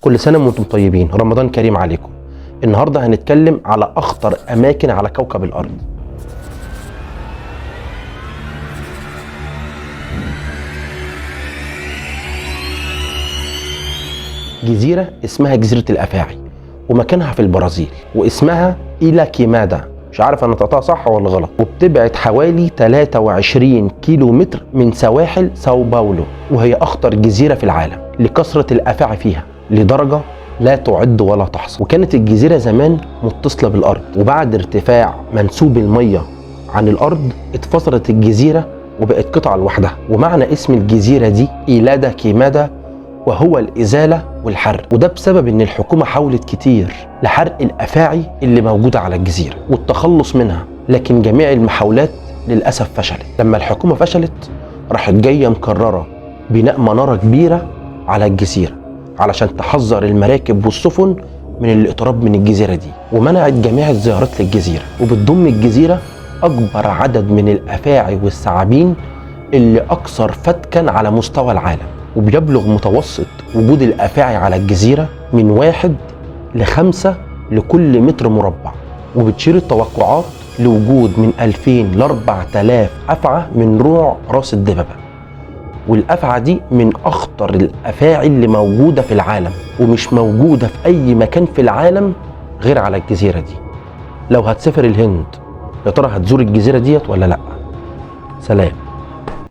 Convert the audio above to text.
كل سنة وانتم طيبين، رمضان كريم عليكم. النهاردة هنتكلم على أخطر أماكن على كوكب الأرض. جزيرة اسمها جزيرة الأفاعي ومكانها في البرازيل، واسمها إيلا كيمادا، مش عارف أنا نطقتها صح ولا غلط، وبتبعد حوالي 23 كيلو متر من سواحل ساو باولو، وهي أخطر جزيرة في العالم لكثرة الأفاعي فيها لدرجة لا تعد ولا تحصى. وكانت الجزيرة زمان متصلة بالأرض، وبعد ارتفاع منسوب المية عن الأرض اتفصلت الجزيرة وبقت قطعة لوحدها. ومعنى اسم الجزيرة دي إيلادا كيمادا، وهو الإزالة والحرق، وده بسبب إن الحكومة حاولت كتير لحرق الأفاعي اللي موجودة على الجزيرة والتخلص منها، لكن جميع المحاولات للأسف فشلت. لما الحكومة فشلت راحت جاية مقررة بناء منارة كبيرة على الجزيرة علشان تحذر المراكب والسفن من الاقتراب من الجزيرة دي، ومنعت جميع الزيارات للجزيرة. وبتضم الجزيرة أكبر عدد من الأفاعي والثعابين اللي أكثر فتكا على مستوى العالم، وبيبلغ متوسط وجود الأفاعي على الجزيرة من 1 ل5 لكل متر مربع، وبتشير التوقعات لوجود من 2000 ل 4000 أفعى من نوع راس الدببة. والأفعى دي من أخطر الأفاعي اللي موجودة في العالم، ومش موجودة في أي مكان في العالم غير على الجزيرة دي. لو هتسافر الهند يا ترى هتزور الجزيرة ديت ولا لأ؟ سلام.